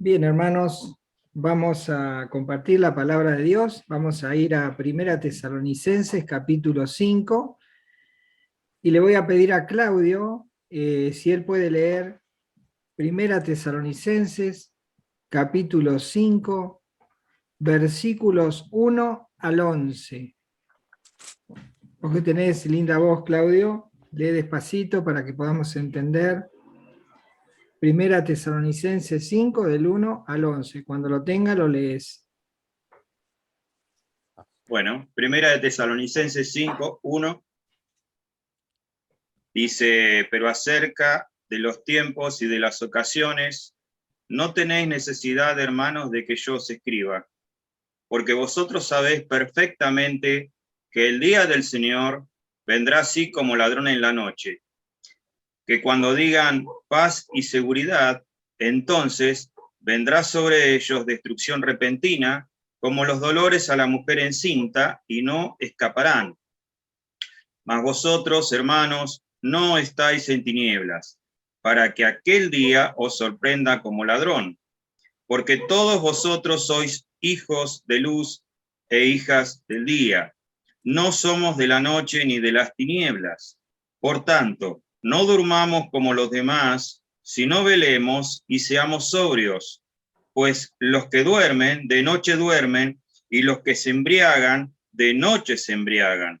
Bien, hermanos, vamos a compartir la palabra de Dios. Vamos a ir a Primera Tesalonicenses, capítulo 5, y le voy a pedir a Claudio si él puede leer Primera Tesalonicenses, capítulo 5, versículos 1 al 11. Vos que tenés linda voz, Claudio, lee despacito para que podamos entender. Primera Tesalonicenses 5, del 1 al 11. Cuando lo tenga, lo lees. Bueno, Primera de Tesalonicenses 5, 1, dice, pero acerca de los tiempos y de las ocasiones, no tenéis necesidad, hermanos, de que yo os escriba, porque vosotros sabéis perfectamente que el día del Señor vendrá así como ladrón en la noche, que cuando digan paz y seguridad, entonces vendrá sobre ellos destrucción repentina, como los dolores a la mujer encinta, y no escaparán. Mas vosotros, hermanos, no estáis en tinieblas, para que aquel día os sorprenda como ladrón, porque todos vosotros sois hijos de luz e hijas del día. No somos de la noche ni de las tinieblas. Por tanto, no durmamos como los demás, sino velemos y seamos sobrios, pues los que duermen, de noche duermen, y los que se embriagan, de noche se embriagan.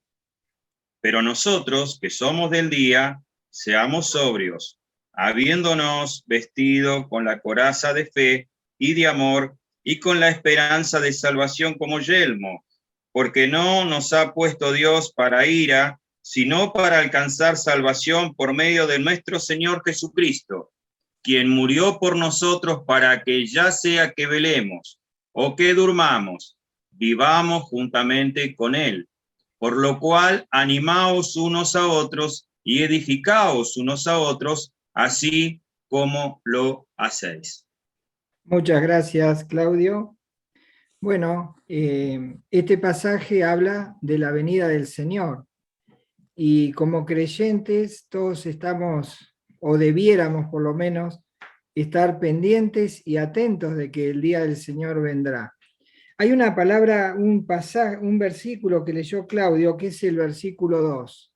Pero nosotros, que somos del día, seamos sobrios, habiéndonos vestido con la coraza de fe y de amor, y con la esperanza de salvación como yelmo, porque no nos ha puesto Dios para ira, sino para alcanzar salvación por medio de nuestro Señor Jesucristo, quien murió por nosotros para que ya sea que velemos o que durmamos, vivamos juntamente con Él. Por lo cual, animaos unos a otros y edificaos unos a otros, así como lo hacéis. Muchas gracias, Claudio. Bueno, este pasaje habla de la venida del Señor y como creyentes todos estamos, o debiéramos por lo menos, estar pendientes y atentos de que el día del Señor vendrá. Hay una palabra, un pasaje, un versículo que leyó Claudio, que es el versículo 2.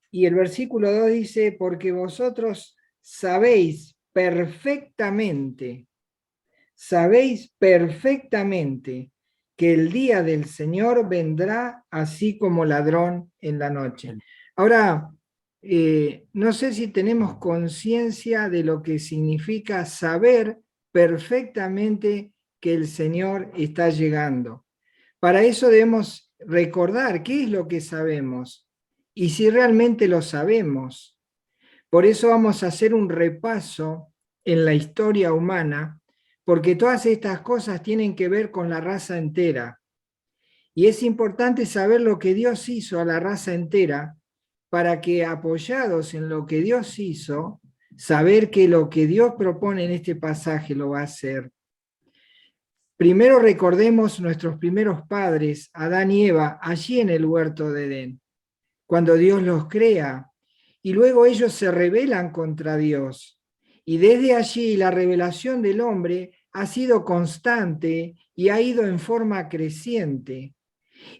Y el versículo 2 dice, porque vosotros sabéis perfectamente que el día del Señor vendrá así como ladrón en la noche. Ahora, no sé si tenemos conciencia de lo que significa saber perfectamente que el Señor está llegando. Para eso debemos recordar qué es lo que sabemos y si realmente lo sabemos. Por eso vamos a hacer un repaso en la historia humana, porque todas estas cosas tienen que ver con la raza entera. Y es importante saber lo que Dios hizo a la raza entera, para que apoyados en lo que Dios hizo, saber que lo que Dios propone en este pasaje lo va a hacer. Primero recordemos nuestros primeros padres, Adán y Eva, allí en el huerto de Edén, cuando Dios los crea, y luego ellos se rebelan contra Dios. Y desde allí la revelación del hombre ha sido constante y ha ido en forma creciente.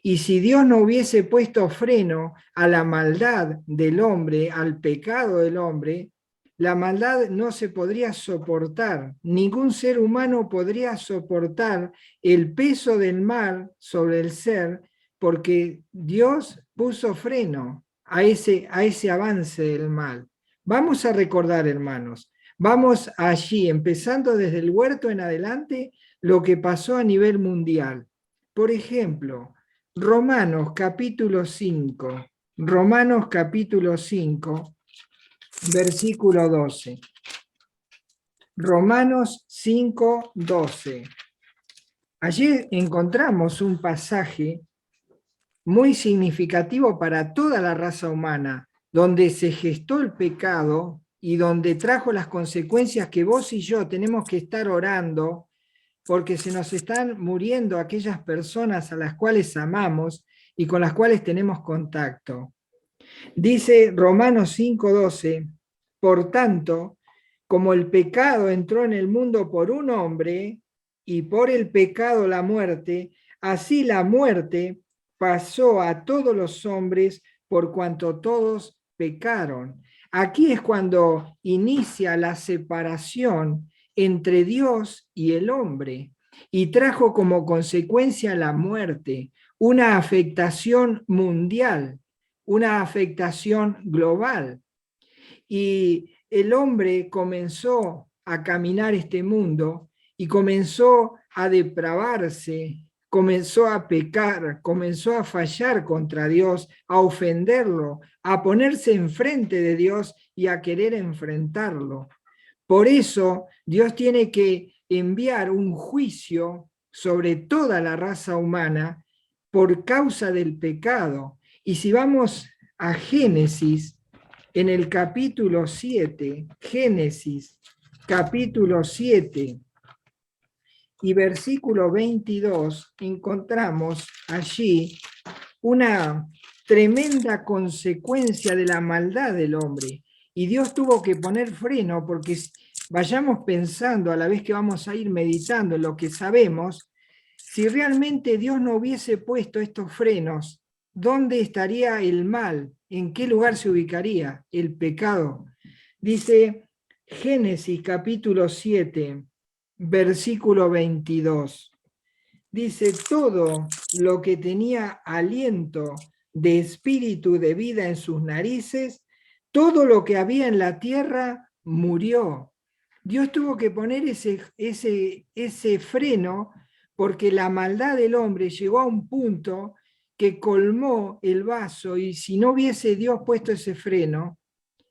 Y si Dios no hubiese puesto freno a la maldad del hombre, al pecado del hombre, la maldad no se podría soportar. Ningún ser humano podría soportar el peso del mal sobre el ser, porque Dios puso freno a ese avance del mal. Vamos a recordar, hermanos, vamos allí, empezando desde el huerto en adelante, lo que pasó a nivel mundial. Por ejemplo, Romanos capítulo 5, versículo 12. Romanos 5, 12. Allí encontramos un pasaje muy significativo para toda la raza humana, donde se gestó el pecado y donde trajo las consecuencias que vos y yo tenemos que estar orando, porque se nos están muriendo aquellas personas a las cuales amamos y con las cuales tenemos contacto. Dice Romanos 5:12, por tanto, como el pecado entró en el mundo por un hombre y por el pecado la muerte, así la muerte pasó a todos los hombres por cuanto todos pecaron. Aquí es cuando inicia la separación entre Dios y el hombre y trajo como consecuencia la muerte, una afectación mundial, una afectación global. Y el hombre comenzó a caminar este mundo y comenzó a depravarse, comenzó a pecar, comenzó a fallar contra Dios, a ofenderlo, a ponerse enfrente de Dios y a querer enfrentarlo. Por eso Dios tiene que enviar un juicio sobre toda la raza humana por causa del pecado. Y si vamos a Génesis, en el capítulo 7, Génesis, capítulo 7 y versículo 22, encontramos allí una tremenda consecuencia de la maldad del hombre. Y Dios tuvo que poner freno porque vayamos pensando a la vez que vamos a ir meditando en lo que sabemos, si realmente Dios no hubiese puesto estos frenos, ¿dónde estaría el mal? ¿En qué lugar se ubicaría el pecado? Dice Génesis capítulo 7, versículo 22. Dice, todo lo que tenía aliento de espíritu de vida en sus narices, todo lo que había en la tierra murió. Dios tuvo que poner ese freno porque la maldad del hombre llegó a un punto que colmó el vaso, y si no hubiese Dios puesto ese freno,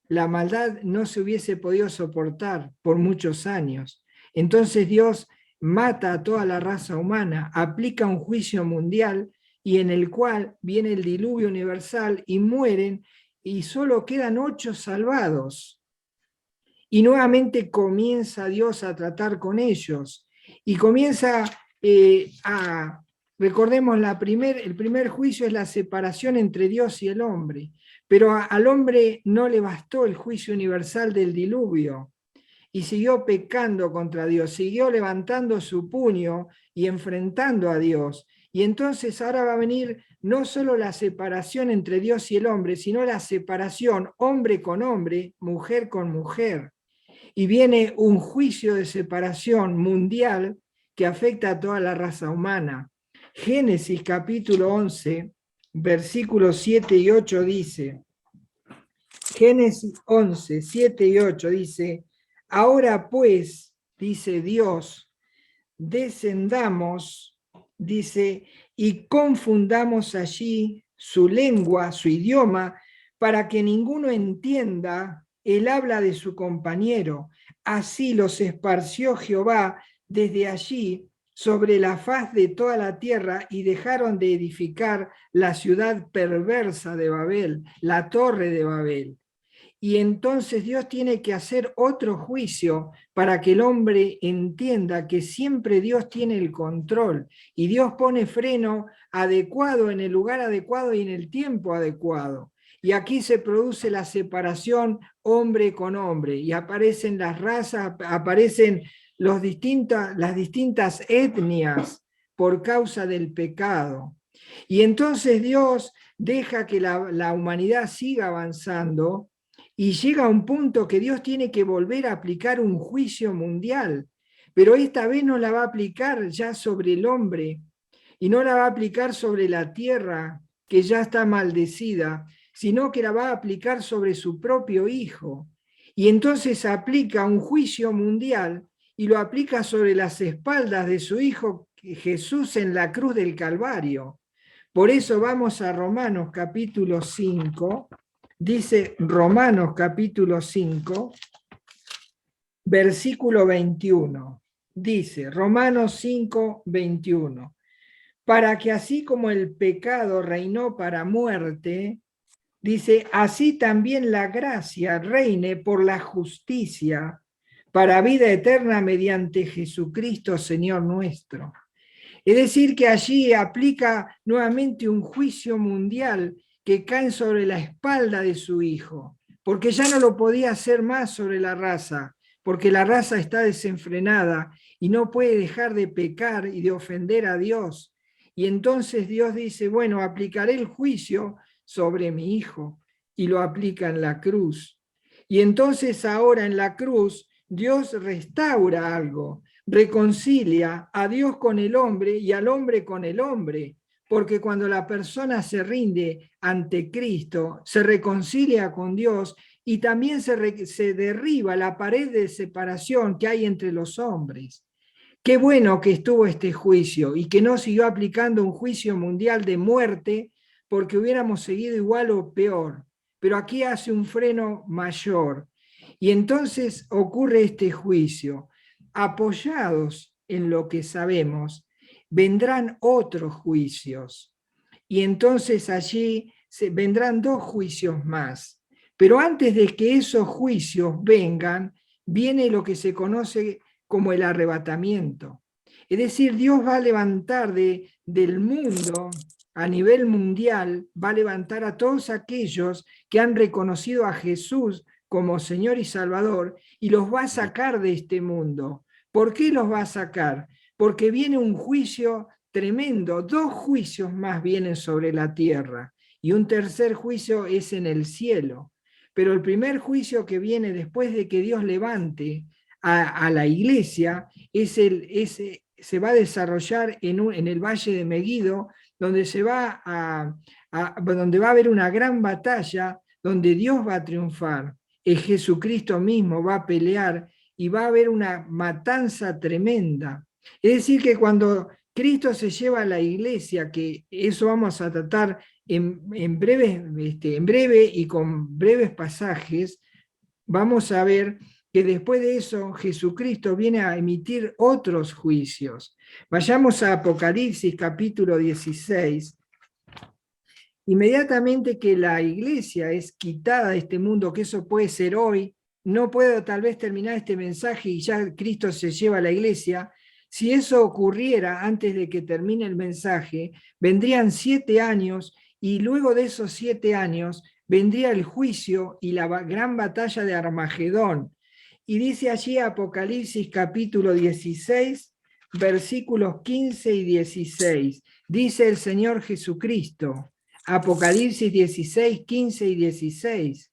la maldad no se hubiese podido soportar por muchos años. Entonces Dios mata a toda la raza humana, aplica un juicio mundial y en el cual viene el diluvio universal y mueren y solo quedan 8 salvados. Y nuevamente comienza Dios a tratar con ellos y comienza recordemos, el primer juicio es la separación entre Dios y el hombre, pero al hombre no le bastó el juicio universal del diluvio y siguió pecando contra Dios, siguió levantando su puño y enfrentando a Dios. Y entonces ahora va a venir no solo la separación entre Dios y el hombre, sino la separación hombre con hombre, mujer con mujer. Y viene un juicio de separación mundial que afecta a toda la raza humana. Génesis capítulo 11, versículos 7 y 8 dice, Génesis 11, 7 y 8 dice, ahora pues, dice Dios, descendamos, dice, y confundamos allí su lengua, su idioma, para que ninguno entienda el habla de su compañero. Así los esparció Jehová desde allí sobre la faz de toda la tierra y dejaron de edificar la ciudad perversa de Babel, la torre de Babel. Y entonces Dios tiene que hacer otro juicio para que el hombre entienda que siempre Dios tiene el control y Dios pone freno adecuado en el lugar adecuado y en el tiempo adecuado. Y aquí se produce la separación hombre con hombre y aparecen las razas, aparecen las distintas etnias por causa del pecado. Y entonces Dios deja que la humanidad siga avanzando y llega a un punto que Dios tiene que volver a aplicar un juicio mundial, pero esta vez no la va a aplicar ya sobre el hombre y no la va a aplicar sobre la tierra que ya está maldecida, sino que la va a aplicar sobre su propio Hijo. Y entonces aplica un juicio mundial y lo aplica sobre las espaldas de su Hijo Jesús en la cruz del Calvario. Por eso vamos a Romanos capítulo 5, dice Romanos capítulo 5, versículo 21. Dice Romanos 5, 21. Para que así como el pecado reinó para muerte, dice, así también la gracia reine por la justicia para vida eterna mediante Jesucristo, Señor nuestro. Es decir, que allí aplica nuevamente un juicio mundial que cae sobre la espalda de su Hijo, porque ya no lo podía hacer más sobre la raza, porque la raza está desenfrenada y no puede dejar de pecar y de ofender a Dios. Y entonces Dios dice, bueno, aplicaré el juicio sobre mi hijo, y lo aplica en la cruz. Y entonces ahora en la cruz Dios restaura algo, reconcilia a Dios con el hombre y al hombre con el hombre, porque cuando la persona se rinde ante Cristo, se reconcilia con Dios y también se derriba la pared de separación que hay entre los hombres. Qué bueno que estuvo este juicio y que no siguió aplicando un juicio mundial de muerte, porque hubiéramos seguido igual o peor. Pero aquí hace un freno mayor. Y entonces ocurre este juicio. Apoyados en lo que sabemos, vendrán otros juicios. Y entonces allí vendrán 2 juicios más. Pero antes de que esos juicios vengan, viene lo que se conoce como el arrebatamiento. Es decir, Dios va a levantar del mundo, a nivel mundial, va a levantar a todos aquellos que han reconocido a Jesús como Señor y Salvador y los va a sacar de este mundo. ¿Por qué los va a sacar? Porque viene un juicio tremendo, 2 juicios más vienen sobre la tierra y un tercer juicio es en el cielo. Pero el primer juicio que viene después de que Dios levante a la iglesia se va a desarrollar en el Valle de Meguido, donde donde va a haber una gran batalla, donde Dios va a triunfar. Jesucristo mismo va a pelear y va a haber una matanza tremenda. Es decir, que cuando Cristo se lleva a la iglesia, que eso vamos a tratar en breve y con breves pasajes, vamos a ver que después de eso Jesucristo viene a emitir otros juicios. Vayamos a Apocalipsis capítulo 16. Inmediatamente que la iglesia es quitada de este mundo, que eso puede ser hoy, no puedo tal vez terminar este mensaje y ya Cristo se lleva a la iglesia. Si eso ocurriera antes de que termine el mensaje, vendrían 7 años y luego de esos 7 años vendría el juicio y la gran batalla de Armagedón. Y dice allí Apocalipsis capítulo 16, versículos 15 y 16. Dice el Señor Jesucristo, Apocalipsis 16, 15 y 16.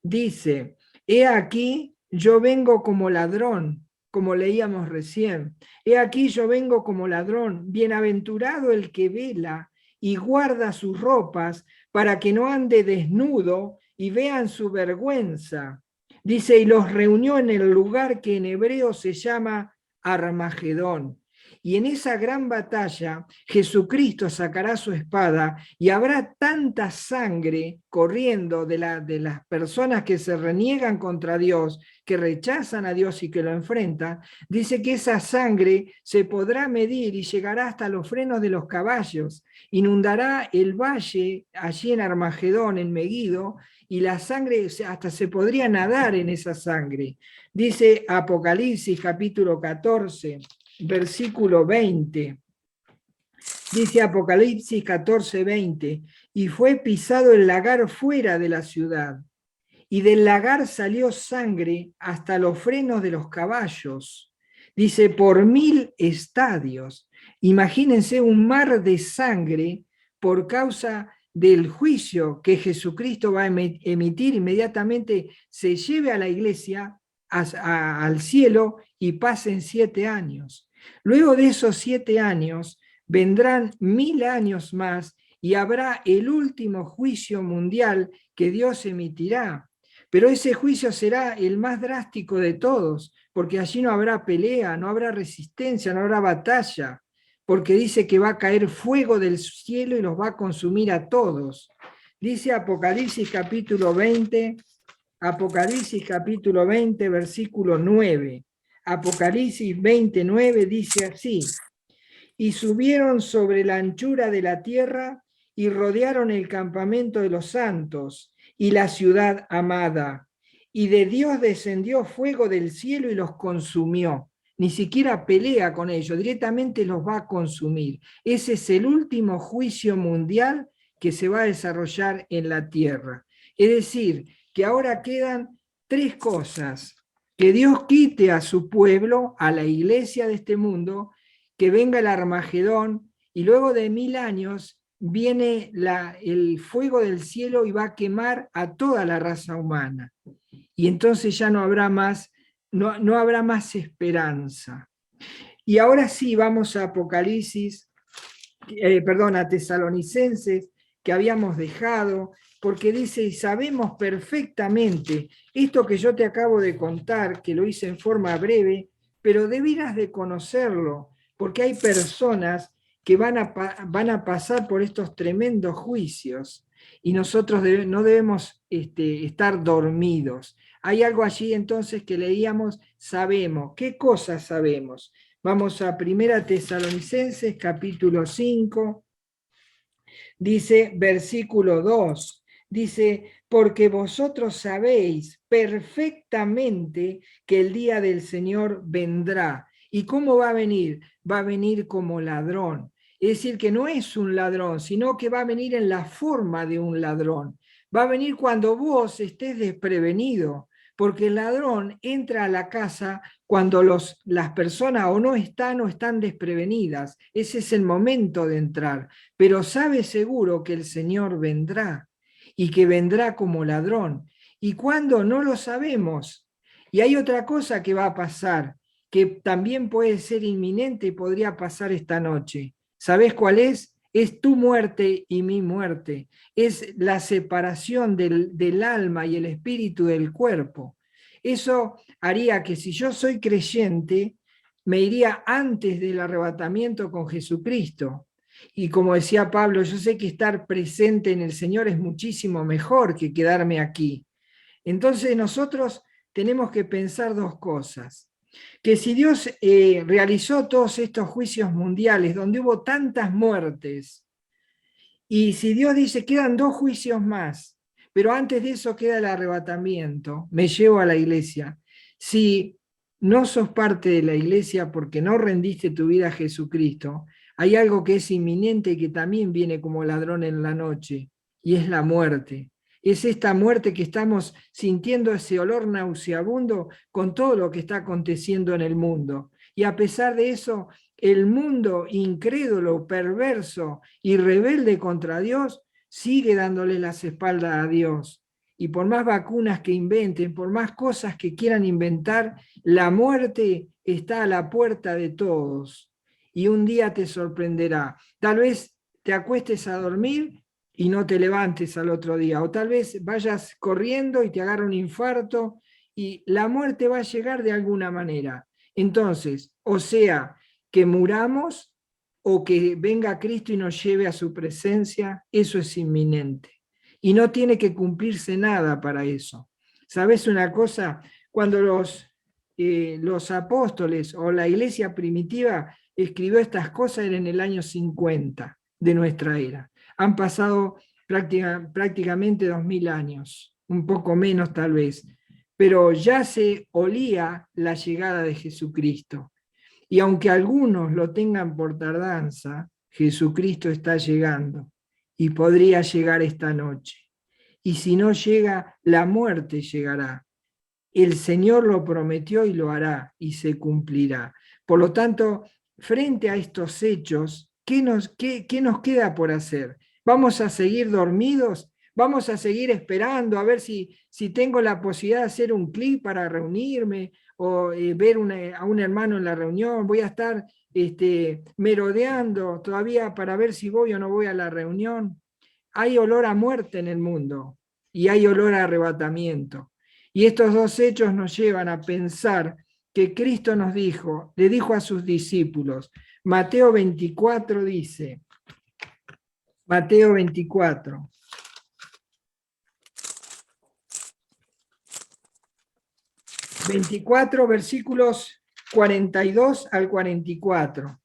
Dice, he aquí, yo vengo como ladrón, como leíamos recién. He aquí, yo vengo como ladrón, bienaventurado el que vela y guarda sus ropas para que no ande desnudo y vean su vergüenza. Dice, y los reunió en el lugar que en hebreo se llama Armagedón. Y en esa gran batalla Jesucristo sacará su espada y habrá tanta sangre corriendo de las personas que se reniegan contra Dios, que rechazan a Dios y que lo enfrentan. Dice que esa sangre se podrá medir y llegará hasta los frenos de los caballos, inundará el valle allí en Armagedón, en Meguido, y la sangre hasta se podría nadar en esa sangre. Dice Apocalipsis capítulo 14, versículo 20. Dice Apocalipsis 14, 20, y fue pisado el lagar fuera de la ciudad, y del lagar salió sangre hasta los frenos de los caballos. Dice, por 1000 estadios. Imagínense un mar de sangre por causa del juicio que Jesucristo va a emitir. Inmediatamente se lleve a la iglesia al cielo y pasen 7 años. Luego de esos 7 años vendrán 1000 años más y habrá el último juicio mundial que Dios emitirá. Pero ese juicio será el más drástico de todos, porque allí no habrá pelea, no habrá resistencia, no habrá batalla, porque dice que va a caer fuego del cielo y los va a consumir a todos. Dice Apocalipsis capítulo 20, versículo 9. Apocalipsis 29 dice así, y subieron sobre la anchura de la tierra y rodearon el campamento de los santos y la ciudad amada. Y de Dios descendió fuego del cielo y los consumió. Ni siquiera pelea con ellos, directamente los va a consumir. Ese es el último juicio mundial que se va a desarrollar en la tierra. Es decir, que ahora quedan 3 cosas. que Dios quite a su pueblo, a la iglesia de este mundo, que venga el Armagedón, y luego de 1000 años viene el fuego del cielo y va a quemar a toda la raza humana. Y entonces ya no habrá más, no habrá más esperanza. Y ahora sí, vamos a Apocalipsis, a Tesalonicenses, que habíamos dejado, porque dice, y sabemos perfectamente esto que yo te acabo de contar, que lo hice en forma breve, pero debieras de conocerlo, porque hay personas que van a pasar por estos tremendos juicios, y nosotros no debemos estar dormidos. Hay algo allí entonces que leíamos, sabemos. ¿Qué cosas sabemos? Vamos a 1 Tesalonicenses, capítulo 5, dice versículo 2, dice, porque vosotros sabéis perfectamente que el día del Señor vendrá. ¿Y cómo va a venir? Va a venir como ladrón. Es decir, que no es un ladrón, sino que va a venir en la forma de un ladrón. Va a venir cuando vos estés desprevenido, porque el ladrón entra a la casa cuando las personas o están desprevenidas. Ese es el momento de entrar, pero sabe seguro que el Señor vendrá y que vendrá como ladrón. ¿Y cuándo? No lo sabemos. Y hay otra cosa que va a pasar, que también puede ser inminente y podría pasar esta noche. ¿Sabés cuál es? Es tu muerte y mi muerte. Es la separación del alma y el espíritu del cuerpo. Eso haría que si yo soy creyente, me iría antes del arrebatamiento con Jesucristo. Y como decía Pablo, yo sé que estar presente en el Señor es muchísimo mejor que quedarme aquí. Entonces nosotros tenemos que pensar dos cosas. Que si Dios realizó todos estos juicios mundiales donde hubo tantas muertes, y si Dios dice quedan 2 juicios más, pero antes de eso queda el arrebatamiento, me llevo a la iglesia. Si no sos parte de la iglesia porque no rendiste tu vida a Jesucristo, hay algo que es inminente y que también viene como ladrón en la noche, y es la muerte. Es esta muerte que estamos sintiendo, ese olor nauseabundo con todo lo que está aconteciendo en el mundo. Y a pesar de eso, el mundo incrédulo, perverso y rebelde contra Dios sigue dándole las espaldas a Dios. Y por más vacunas que inventen, por más cosas que quieran inventar, la muerte está a la puerta de todos. Y un día te sorprenderá. Tal vez te acuestes a dormir y no te levantes al otro día. O tal vez vayas corriendo y te agarra un infarto y la muerte va a llegar de alguna manera. Entonces, o sea, que muramos o que venga Cristo y nos lleve a su presencia, eso es inminente. Y no tiene que cumplirse nada para eso. ¿Sabes una cosa? Cuando los apóstoles o la iglesia primitiva escribió estas cosas era en el año 50 de nuestra era. Han pasado prácticamente 2000 años, un poco menos tal vez, pero ya se olía la llegada de Jesucristo. Y aunque algunos lo tengan por tardanza, Jesucristo está llegando y podría llegar esta noche. Y si no llega, la muerte llegará. El Señor lo prometió y lo hará y se cumplirá. Por lo tanto, frente a estos hechos, ¿qué nos queda por hacer? ¿Vamos a seguir dormidos? ¿Vamos a seguir esperando a ver si tengo la posibilidad de hacer un clic para reunirme o ver a un hermano en la reunión? Voy a estar merodeando todavía para ver si voy o no voy a la reunión. Hay olor a muerte en el mundo y hay olor a arrebatamiento. Y estos dos hechos nos llevan a pensar que Cristo nos dijo, le dijo a sus discípulos, Mateo 24 dice, Mateo 24, versículos 42 al 44.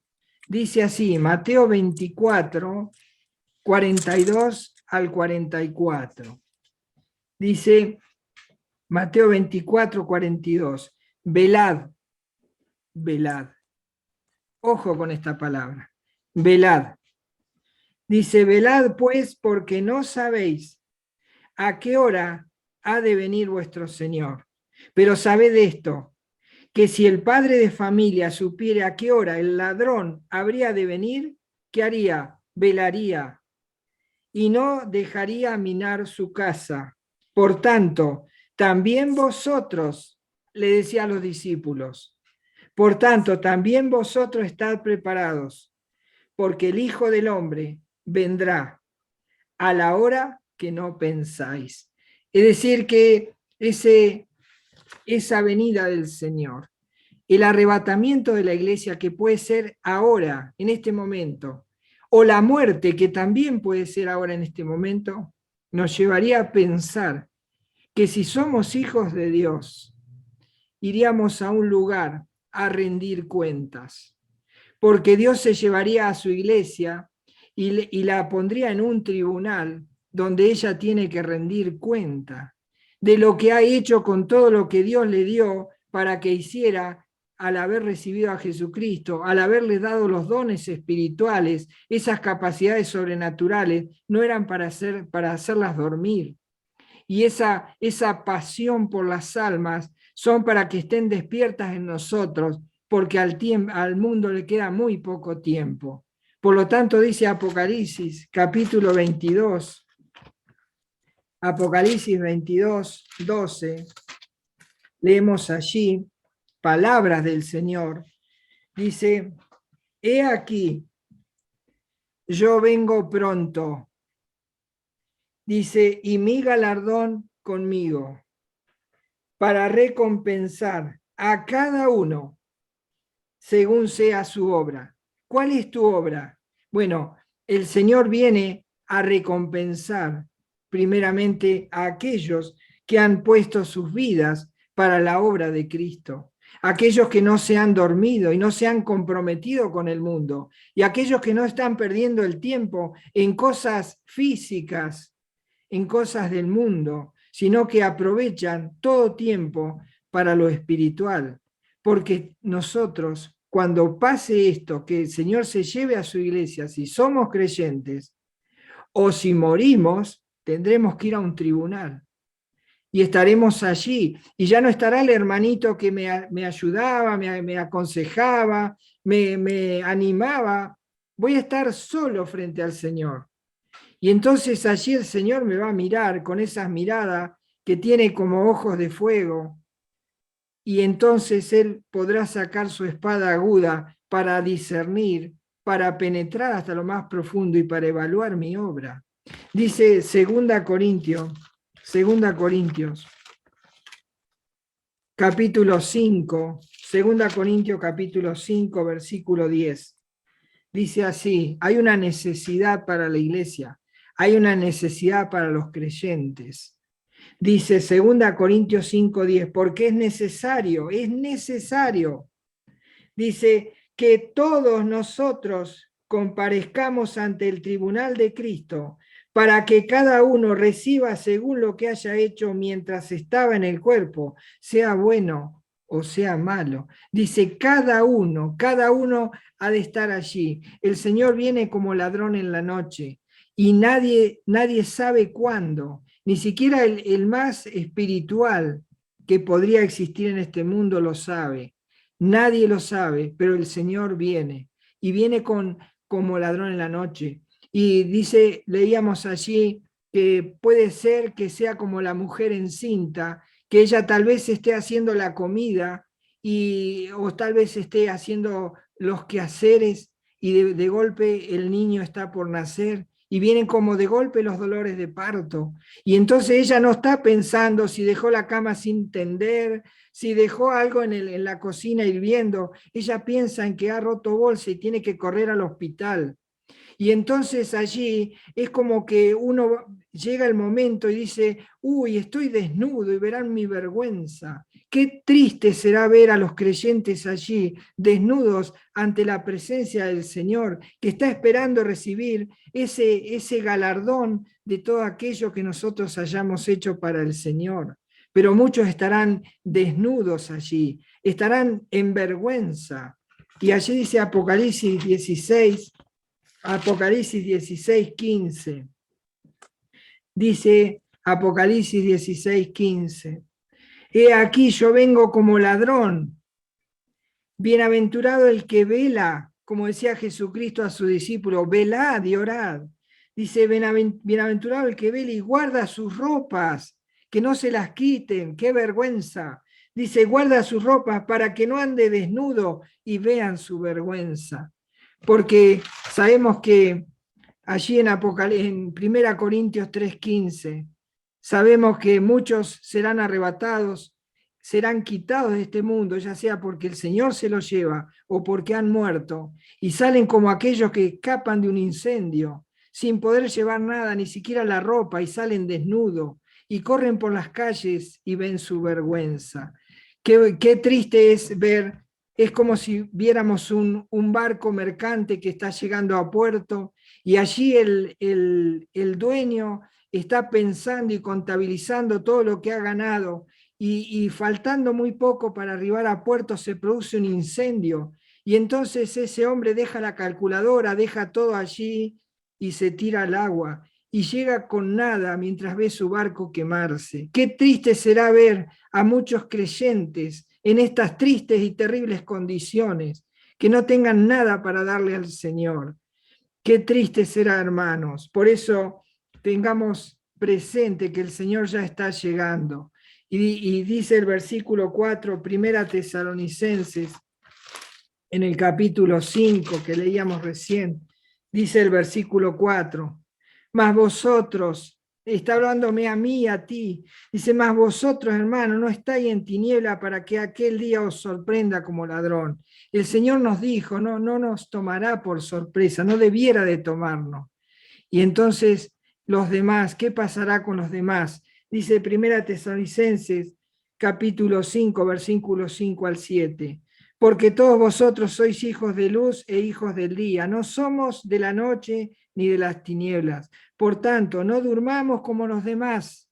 Dice así, Mateo 24, 42 al 44. Dice Mateo 24, 42. Velad, velad. Ojo con esta palabra. Velad. Dice, velad pues porque no sabéis a qué hora ha de venir vuestro Señor. Pero sabed esto, que si el padre de familia supiera a qué hora el ladrón habría de venir, ¿qué haría? Velaría y no dejaría minar su casa. Por tanto, también vosotros, le decía a los discípulos, por tanto, también vosotros estad preparados, porque el Hijo del Hombre vendrá a la hora que no pensáis. Es decir, que esa venida del Señor, el arrebatamiento de la iglesia que puede ser ahora, en este momento, o la muerte que también puede ser ahora en este momento, nos llevaría a pensar que si somos hijos de Dios, iríamos a un lugar a rendir cuentas, porque Dios se llevaría a su iglesia y la pondría en un tribunal donde ella tiene que rendir cuenta de lo que ha hecho con todo lo que Dios le dio para que hiciera al haber recibido a Jesucristo, al haberle dado los dones espirituales, esas capacidades sobrenaturales, no eran para hacerlas dormir. Y esa pasión por las almas son para que estén despiertas en nosotros, porque al mundo le queda muy poco tiempo. Por lo tanto, dice Apocalipsis, capítulo 22, Apocalipsis 22, 12, leemos allí palabras del Señor. Dice, he aquí, yo vengo pronto. Dice, y mi galardón conmigo, para recompensar a cada uno según sea su obra. ¿Cuál es tu obra? Bueno, el Señor viene a recompensar primeramente a aquellos que han puesto sus vidas para la obra de Cristo, aquellos que no se han dormido y no se han comprometido con el mundo, y aquellos que no están perdiendo el tiempo en cosas físicas, en cosas del mundo, sino que aprovechan todo tiempo para lo espiritual. Porque nosotros, cuando pase esto, que el Señor se lleve a su iglesia, si somos creyentes, o si morimos, tendremos que ir a un tribunal. Y estaremos allí. Y ya no estará el hermanito que me ayudaba, me aconsejaba, me animaba. Voy a estar solo frente al Señor. Y entonces allí el Señor me va a mirar con esas miradas que tiene como ojos de fuego. Y entonces Él podrá sacar su espada aguda para discernir, para penetrar hasta lo más profundo y para evaluar mi obra. Dice 2 Corintios, capítulo 5, 2 Corintios capítulo 5, versículo 10. Dice así, hay una necesidad para la iglesia, hay una necesidad para los creyentes. Dice 2 Corintios 5:10, porque es necesario, dice, que todos nosotros comparezcamos ante el tribunal de Cristo para que cada uno reciba según lo que haya hecho mientras estaba en el cuerpo, sea bueno o sea malo. Dice, cada uno ha de estar allí. El Señor viene como ladrón en la noche y nadie sabe cuándo. Ni siquiera el más espiritual que podría existir en este mundo lo sabe. Nadie lo sabe, pero el Señor viene. Y viene como ladrón en la noche. Y dice, leíamos allí, que puede ser que sea como la mujer encinta, que ella tal vez esté haciendo la comida o tal vez esté haciendo los quehaceres y de golpe el niño está por nacer y vienen como de golpe los dolores de parto. Y entonces ella no está pensando si dejó la cama sin tender, si dejó algo en la cocina hirviendo. Ella piensa en que ha roto bolsa y tiene que correr al hospital. Y entonces allí es como que uno llega el momento y dice, uy, estoy desnudo y verán mi vergüenza. Qué triste será ver a los creyentes allí desnudos ante la presencia del Señor, que está esperando recibir ese galardón de todo aquello que nosotros hayamos hecho para el Señor. Pero muchos estarán desnudos allí, estarán en vergüenza. Y allí dice Apocalipsis 16, 15. Dice Apocalipsis 16, 15. He aquí yo vengo como ladrón. Bienaventurado el que vela, como decía Jesucristo a su discípulo, velad y orad. Dice, bienaventurado el que vela y guarda sus ropas, que no se las quiten, qué vergüenza. Dice, guarda sus ropas para que no ande desnudo y vean su vergüenza. Porque sabemos que allí en 1 Corintios 3:15, sabemos que muchos serán arrebatados, serán quitados de este mundo, ya sea porque el Señor se los lleva o porque han muerto, y salen como aquellos que escapan de un incendio, sin poder llevar nada, ni siquiera la ropa, y salen desnudos, y corren por las calles y ven su vergüenza. Qué triste es ver, es como si viéramos un barco mercante que está llegando a puerto, y allí el dueño está pensando y contabilizando todo lo que ha ganado, y faltando muy poco para arribar a puerto se produce un incendio, y entonces ese hombre deja la calculadora, deja todo allí y se tira al agua, y llega con nada mientras ve su barco quemarse. Qué triste será ver a muchos creyentes en estas tristes y terribles condiciones, que no tengan nada para darle al Señor. Qué triste será, hermanos. Por eso tengamos presente que el Señor ya está llegando. Y dice el versículo 4, 1 Tesalonicenses, en el capítulo 5 que leíamos recién, dice el versículo 4, mas vosotros, está hablándome a mí y a ti, dice, mas vosotros, hermanos, no estáis en tiniebla para que aquel día os sorprenda como ladrón. El Señor nos dijo, no nos tomará por sorpresa, no debiera de tomarnos. Y entonces los demás, ¿qué pasará con los demás? Dice 1 Tesalonicenses, capítulo 5, versículos 5 al 7. Porque todos vosotros sois hijos de luz e hijos del día, no somos de la noche ni de las tinieblas. Por tanto, no durmamos como los demás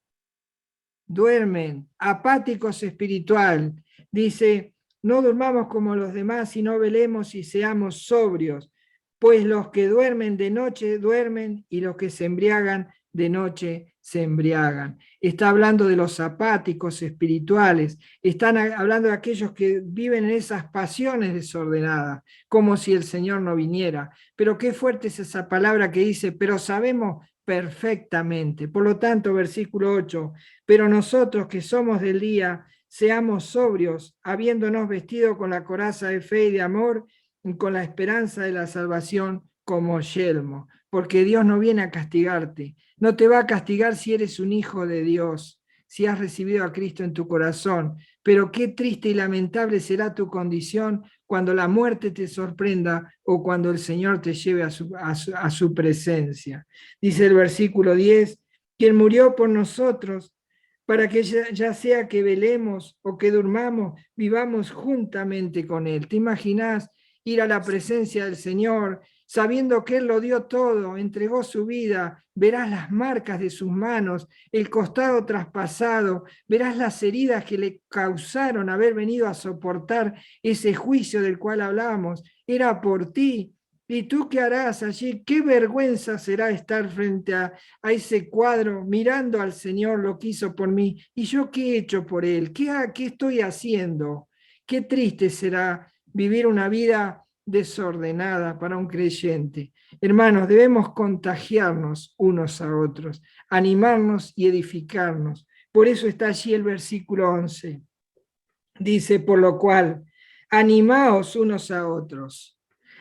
duermen, apáticos espiritual. Dice, no durmamos como los demás, sino velemos y seamos sobrios, pues los que duermen de noche duermen y los que se embriagan de noche se embriagan. Está hablando de los apáticos espirituales, están hablando de aquellos que viven en esas pasiones desordenadas, como si el Señor no viniera. Pero qué fuerte es esa palabra que dice, pero sabemos perfectamente. Por lo tanto, versículo 8, pero nosotros que somos del día, seamos sobrios, habiéndonos vestido con la coraza de fe y de amor, y con la esperanza de la salvación como yelmo, porque Dios no viene a castigarte, no te va a castigar si eres un hijo de Dios, si has recibido a Cristo en tu corazón, pero qué triste y lamentable será tu condición cuando la muerte te sorprenda o cuando el Señor te lleve a su presencia. Dice el versículo 10, quien murió por nosotros, para que ya sea que velemos o que durmamos, vivamos juntamente con Él. ¿Te imaginas ir a la presencia del Señor, sabiendo que Él lo dio todo, entregó su vida? Verás las marcas de sus manos, el costado traspasado, verás las heridas que le causaron haber venido a soportar ese juicio del cual hablábamos. Era por ti. ¿Y tú qué harás allí? Qué vergüenza será estar frente a ese cuadro, mirando al Señor lo que hizo por mí. ¿Y yo qué he hecho por Él? ¿Qué estoy haciendo? Qué triste será vivir una vida desordenada para un creyente. Hermanos, debemos contagiarnos unos a otros, animarnos y edificarnos. Por eso está allí el versículo 11. Dice, por lo cual, animaos unos a otros.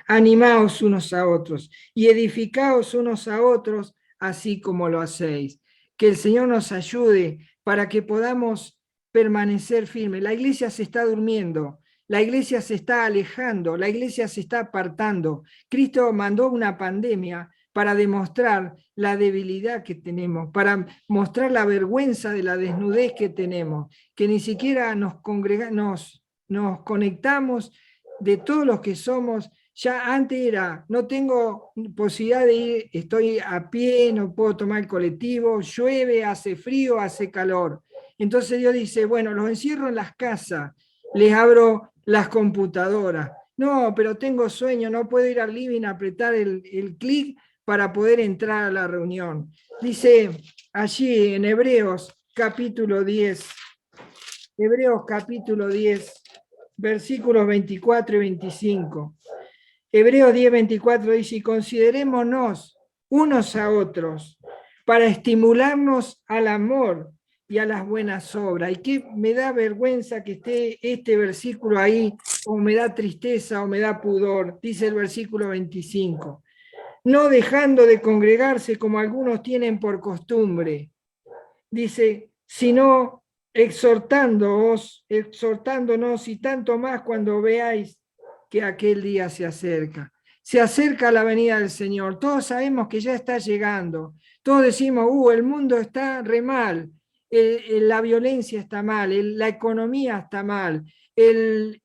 Animaos unos a otros y edificaos unos a otros, así como lo hacéis. Que el Señor nos ayude para que podamos permanecer firmes. La iglesia se está durmiendo, la iglesia se está alejando, la iglesia se está apartando. Cristo mandó una pandemia para demostrar la debilidad que tenemos, para mostrar la vergüenza de la desnudez que tenemos, que ni siquiera nos conectamos de todos los que somos. Ya antes era, no tengo posibilidad de ir, estoy a pie, no puedo tomar el colectivo, llueve, hace frío, hace calor. Entonces Dios dice, bueno, los encierro en las casas, les abro las computadoras. No, pero tengo sueño, no puedo ir al living a apretar el clic para poder entrar a la reunión. Dice allí en Hebreos capítulo 10, Hebreos capítulo 10, versículos 24 y 25. Hebreos 10, 24 dice, y considerémonos unos a otros para estimularnos al amor y a las buenas obras. Y que me da vergüenza que esté este versículo ahí, o me da tristeza o me da pudor, dice el versículo 25. No dejando de congregarse como algunos tienen por costumbre, dice, sino exhortándonos y tanto más cuando veáis que aquel día se acerca. Se acerca la venida del Señor. Todos sabemos que ya está llegando. Todos decimos, el mundo está re mal, la violencia está mal, la economía está mal, el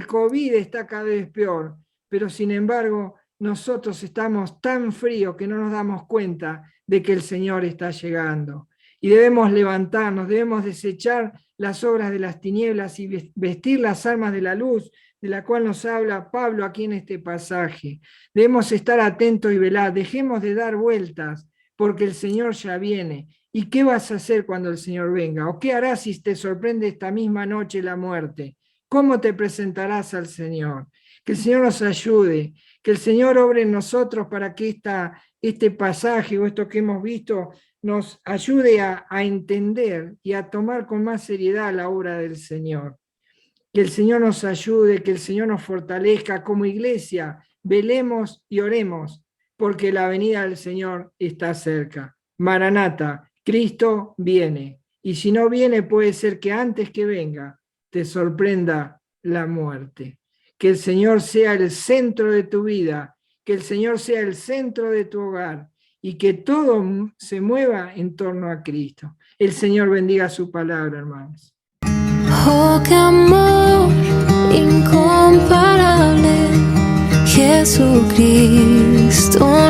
COVID está cada vez peor. Pero sin embargo, nosotros estamos tan fríos que no nos damos cuenta de que el Señor está llegando. Y debemos levantarnos, debemos desechar las obras de las tinieblas y vestir las armas de la luz, de la cual nos habla Pablo aquí en este pasaje. Debemos estar atentos y velar, dejemos de dar vueltas, porque el Señor ya viene. ¿Y qué vas a hacer cuando el Señor venga? ¿O qué harás si te sorprende esta misma noche la muerte? ¿Cómo te presentarás al Señor? Que el Señor nos ayude, que el Señor obre en nosotros para que este pasaje o esto que hemos visto nos ayude a entender y a tomar con más seriedad la obra del Señor. Que el Señor nos ayude, que el Señor nos fortalezca como iglesia. Velemos y oremos, porque la venida del Señor está cerca. Maranata, Cristo viene. Y si no viene, puede ser que antes que venga te sorprenda la muerte. Que el Señor sea el centro de tu vida, que el Señor sea el centro de tu hogar y que todo se mueva en torno a Cristo. El Señor bendiga su palabra, hermanos. Oh, qué amor incomparable, Jesucristo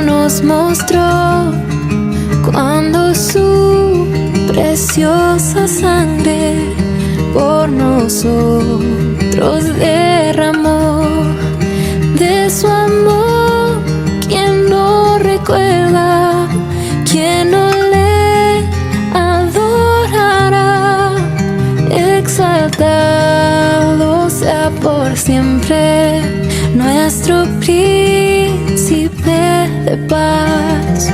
nos mostró cuando su preciosa sangre por nosotros derramó. De su amor, ¿quién no recuerda? ¿Quién no le adorará? Exaltado sea por siempre nuestro príncipe de paz.